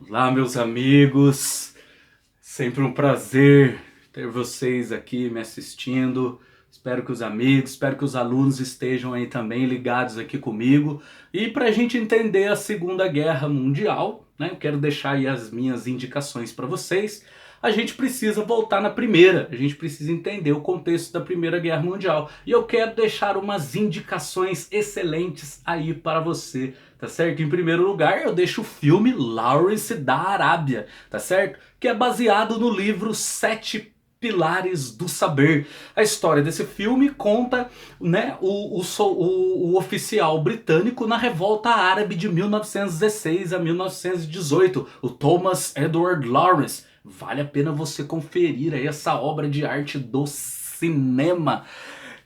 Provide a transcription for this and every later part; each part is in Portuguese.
Olá, meus amigos, sempre um prazer ter vocês aqui me assistindo. Espero que os alunos estejam aí também ligados aqui comigo. E para a gente entender a Segunda Guerra Mundial, né, eu quero deixar aí as minhas indicações para vocês. A gente precisa voltar na primeira, a gente precisa entender o contexto da Primeira Guerra Mundial. E eu quero deixar umas indicações excelentes aí para você, tá certo? Em primeiro lugar, eu deixo o filme Lawrence da Arábia, tá certo? Que é baseado no livro Sete Pilares do Saber. A história desse filme conta, né, o oficial britânico na revolta árabe de 1916 a 1918, o Thomas Edward Lawrence. Vale a pena você conferir aí essa obra de arte do cinema.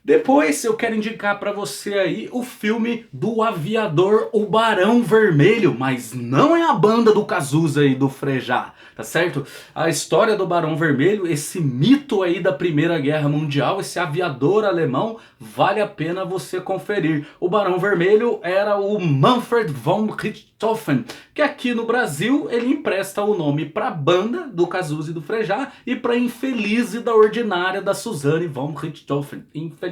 Depois eu quero indicar para você aí o filme do aviador O Barão Vermelho, mas não é a banda do Cazuza e do Frejá, tá certo? A história do Barão Vermelho, esse mito aí da Primeira Guerra Mundial, esse aviador alemão, vale a pena você conferir. O Barão Vermelho era o Manfred von Richthofen, que aqui no Brasil ele empresta o nome para a banda do Cazuza e do Frejá e para Infeliz e da Ordinária da Suzanne von Richthofen, infelizmente.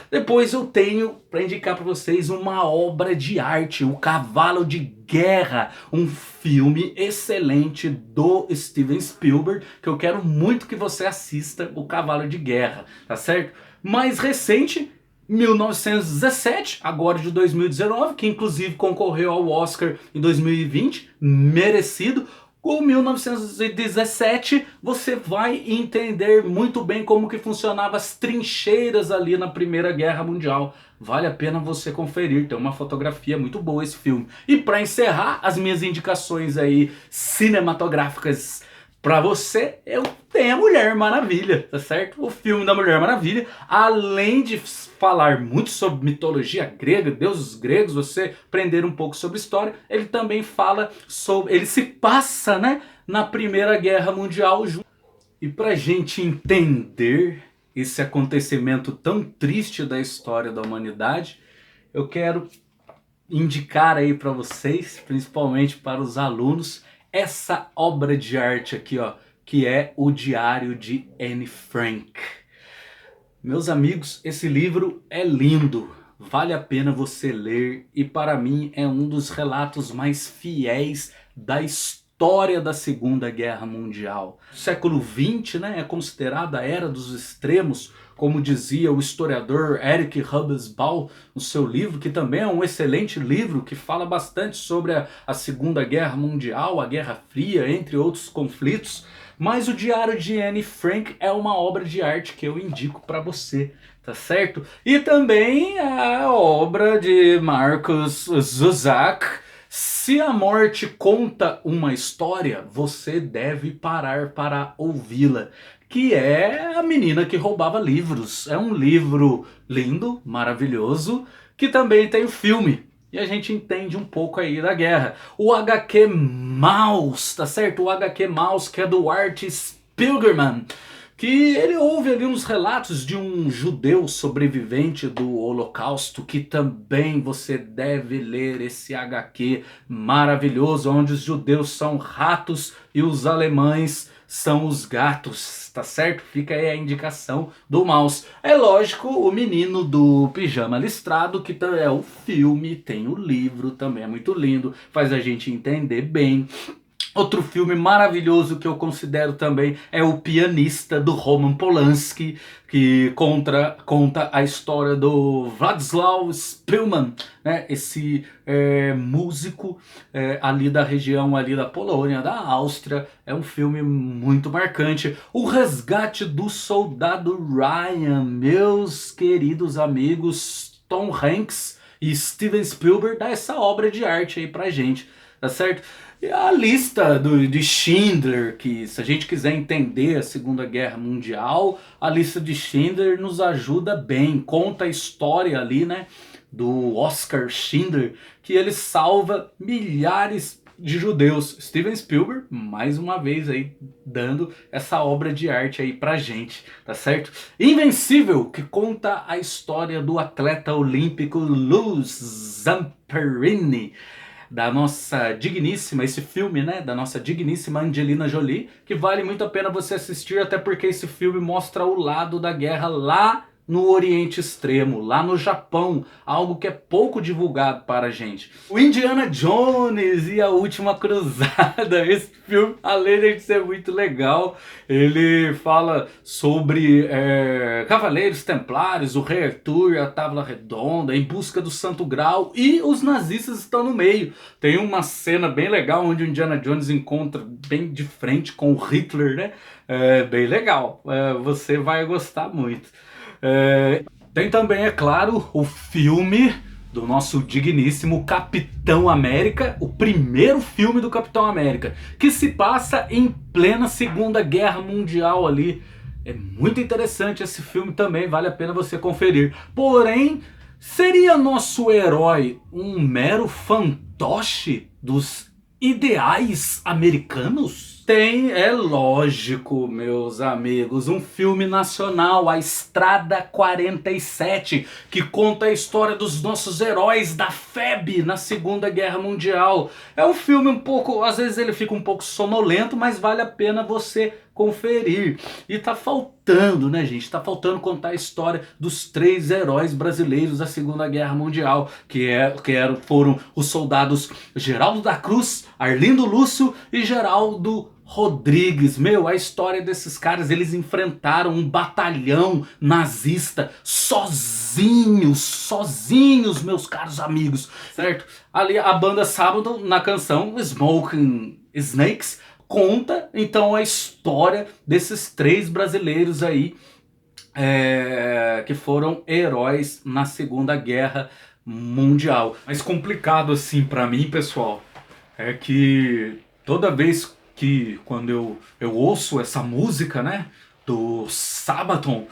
Depois eu tenho para indicar para vocês uma obra de arte, O Cavalo de Guerra, um filme excelente do Steven Spielberg, que eu quero muito que você assista, O Cavalo de Guerra, tá certo? Mais recente, 1917, agora de 2019, que inclusive concorreu ao Oscar em 2020, merecido. Com 1917, você vai entender muito bem como que funcionavam as trincheiras ali na Primeira Guerra Mundial. Vale a pena você conferir, tem uma fotografia muito boa esse filme. E para encerrar as minhas indicações aí cinematográficas para você, eu tenho a Mulher Maravilha, tá certo? O filme da Mulher Maravilha, além de falar muito sobre mitologia grega, deuses gregos, você aprender um pouco sobre história, ele também fala sobre, ele se passa, né, na Primeira Guerra Mundial. E pra gente entender esse acontecimento tão triste da história da humanidade, eu quero indicar aí para vocês, principalmente para os alunos, essa obra de arte aqui, ó, que é o Diário de Anne Frank. Meus amigos, esse livro é lindo, vale a pena você ler e para mim é um dos relatos mais fiéis da história da Segunda Guerra Mundial. O século XX, né, é considerada a era dos extremos, como dizia o historiador Eric Hobsbawm no seu livro, que também é um excelente livro, que fala bastante sobre a Segunda Guerra Mundial, a Guerra Fria, entre outros conflitos. Mas o Diário de Anne Frank é uma obra de arte que eu indico para você, tá certo? E também a obra de Markus Zusak, Se a Morte Conta uma História, Você Deve Parar para Ouvi-la, que é A Menina que Roubava Livros. É um livro lindo, maravilhoso, que também tem o filme. E a gente entende um pouco aí da guerra. O HQ Maus, tá certo? O HQ Maus, que é do Art Spiegelman, que ele ouve ali uns relatos de um judeu sobrevivente do Holocausto, que também você deve ler esse HQ maravilhoso, onde os judeus são ratos e os alemães são os gatos, tá certo? Fica aí a indicação do Maus. É lógico, o Menino do Pijama Listrado, que é o filme, tem o livro, também é muito lindo, faz a gente entender bem. Outro filme maravilhoso que eu considero também é O Pianista, do Roman Polanski, que conta a história do Władysław Szpilman, né? Esse músico ali da região ali da Polônia, da Áustria. É um filme muito marcante. O Resgate do Soldado Ryan, meus queridos amigos, Tom Hanks e Steven Spielberg dá essa obra de arte aí pra gente, tá certo? E a lista de Schindler, que se a gente quiser entender a Segunda Guerra Mundial, a lista de Schindler nos ajuda bem, conta a história ali, né, do Oscar Schindler, que ele salva milhares de judeus. Steven Spielberg, mais uma vez aí, dando essa obra de arte aí pra gente, tá certo? Invencível, que conta a história do atleta olímpico Luz Zamperini. da nossa digníssima, esse filme, né, da nossa digníssima Angelina Jolie, que vale muito a pena você assistir, até porque esse filme mostra o lado da guerra lá no Oriente Extremo, lá no Japão, algo que é pouco divulgado para a gente. O Indiana Jones e a Última Cruzada, esse filme, além de ser muito legal, ele fala sobre Cavaleiros Templários, o Rei Arthur, a Távola Redonda, em busca do Santo Graal, e os nazistas estão no meio. Tem uma cena bem legal onde o Indiana Jones encontra bem de frente com o Hitler, né? É bem legal, você vai gostar muito. Tem também, é claro, o filme do nosso digníssimo Capitão América, o primeiro filme do Capitão América, que se passa em plena Segunda Guerra Mundial ali. É muito interessante esse filme também, vale a pena você conferir. Porém, seria nosso herói um mero fantoche dos ideais americanos? Tem, é lógico, meus amigos, um filme nacional, A Estrada 47, que conta a história dos nossos heróis da FEB na Segunda Guerra Mundial. É um filme um pouco, às vezes ele fica um pouco sonolento, mas vale a pena você conferir. E tá faltando, né, gente? Tá faltando contar a história dos 3 heróis brasileiros da Segunda Guerra Mundial, foram os soldados Geraldo da Cruz, Arlindo Lúcio e Geraldo Rodrigues. Meu, a história desses caras, eles enfrentaram um batalhão nazista sozinhos, meus caros amigos, certo? Ali a banda Sábado, na canção Smoking Snakes, conta então a história desses 3 brasileiros aí que foram heróis na Segunda Guerra Mundial. Mas complicado assim pra mim, pessoal, é que toda vez que quando eu ouço essa música, né, do Sabaton,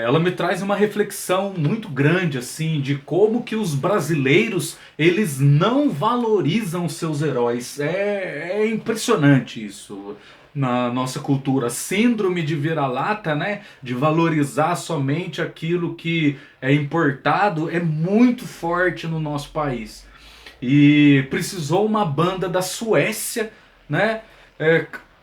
ela me traz uma reflexão muito grande assim de como que os brasileiros, eles não valorizam seus heróis. É impressionante isso na nossa cultura. Síndrome de vira-lata, né, de valorizar somente aquilo que é importado, é muito forte no nosso país. E precisou uma banda da Suécia, né,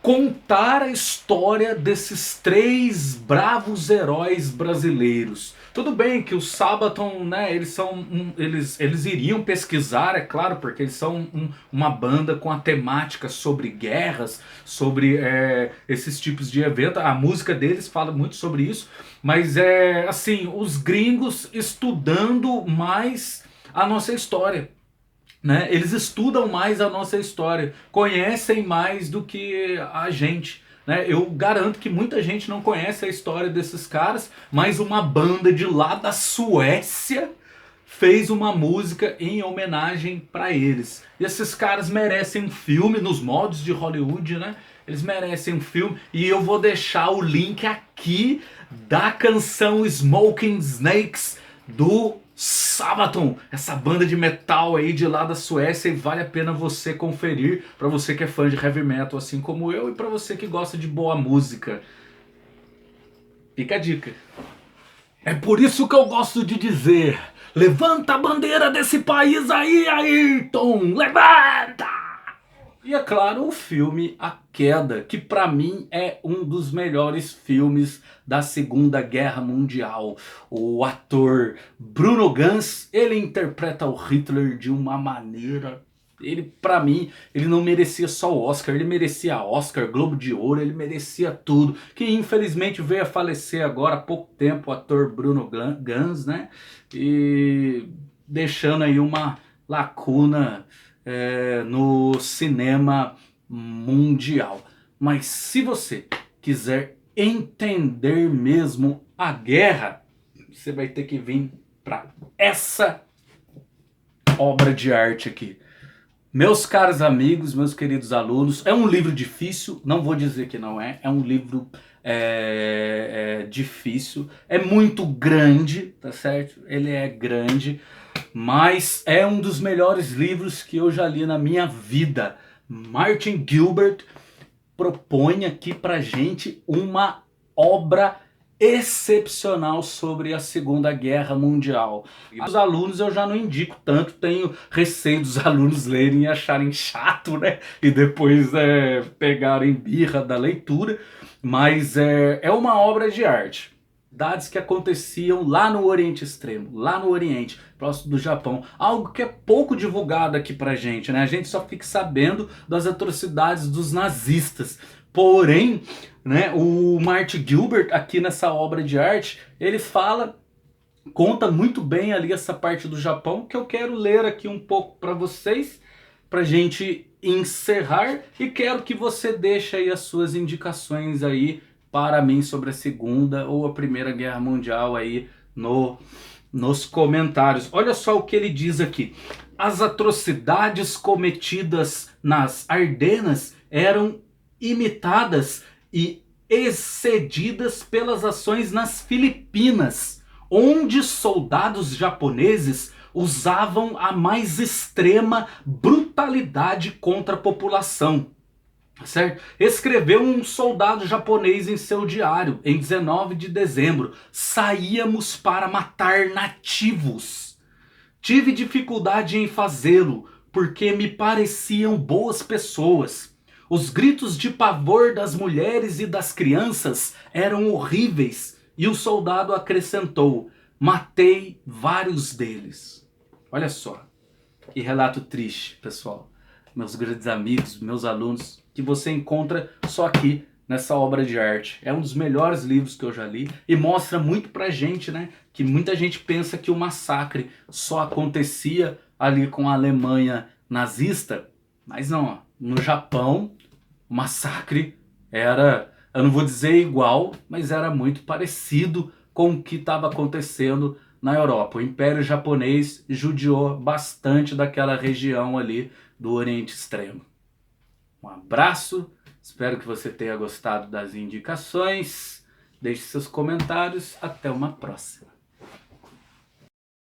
contar a história desses 3 bravos heróis brasileiros. Tudo bem que o Sabaton, né, eles iriam pesquisar, é claro, porque eles são uma banda com a temática sobre guerras, sobre esses tipos de evento. A música deles fala muito sobre isso, mas assim, os gringos estudando mais a nossa história, né? Eles estudam mais a nossa história, conhecem mais do que a gente, né? Eu garanto que muita gente não conhece a história desses caras, mas uma banda de lá da Suécia fez uma música em homenagem para eles. E esses caras merecem um filme nos moldes de Hollywood, né? Eles merecem um filme, e eu vou deixar o link aqui da canção Smoking Snakes do Sabaton, essa banda de metal aí de lá da Suécia, e vale a pena você conferir, para você que é fã de heavy metal assim como eu, e para você que gosta de boa música. Fica a dica. É por isso que eu gosto de dizer: levanta a bandeira desse país aí, Ayrton! Levanta! E é claro, o filme A Queda, que pra mim é um dos melhores filmes da Segunda Guerra Mundial. O ator Bruno Ganz, ele interpreta o Hitler de uma maneira... Pra mim, ele não merecia só o Oscar, ele merecia Oscar, Globo de Ouro, ele merecia tudo. Que infelizmente veio a falecer agora há pouco tempo, o ator Bruno Ganz, né? E deixando aí uma lacuna no cinema mundial. Mas se você quiser entender mesmo a guerra, você vai ter que vir para essa obra de arte aqui. Meus caros amigos, meus queridos alunos, é um livro difícil, não vou dizer que não é um livro difícil, é muito grande, tá certo? Ele é grande, mas é um dos melhores livros que eu já li na minha vida. Martin Gilbert propõe aqui pra gente uma obra excepcional sobre a Segunda Guerra Mundial. Os alunos eu já não indico tanto, tenho receio dos alunos lerem e acharem chato, né? E depois pegarem birra da leitura, mas é uma obra de arte. Atrocidades que aconteciam lá no Oriente Extremo, lá no Oriente, próximo do Japão. Algo que é pouco divulgado aqui pra gente, né? A gente só fica sabendo das atrocidades dos nazistas. Porém, né, o Martin Gilbert, aqui nessa obra de arte, ele conta muito bem ali essa parte do Japão, que eu quero ler aqui um pouco para vocês, pra gente encerrar, e quero que você deixe aí as suas indicações aí para mim sobre a Segunda ou a Primeira Guerra Mundial aí nos comentários. Olha só o que ele diz aqui. As atrocidades cometidas nas Ardenas eram imitadas e excedidas pelas ações nas Filipinas, onde soldados japoneses usavam a mais extrema brutalidade contra a população. Certo? Escreveu um soldado japonês em seu diário, em 19 de dezembro. Saíamos para matar nativos. Tive dificuldade em fazê-lo, porque me pareciam boas pessoas. Os gritos de pavor das mulheres e das crianças eram horríveis. E o soldado acrescentou: matei vários deles. Olha só, que relato triste, pessoal. Meus grandes amigos, meus alunos, que você encontra só aqui nessa obra de arte. É um dos melhores livros que eu já li e mostra muito pra gente, né, que muita gente pensa que o massacre só acontecia ali com a Alemanha nazista, mas não, ó, no Japão o massacre era, eu não vou dizer igual, mas era muito parecido com o que estava acontecendo na Europa. O Império Japonês judiou bastante daquela região ali do Oriente Extremo. Um abraço, espero que você tenha gostado das indicações. Deixe seus comentários, até uma próxima.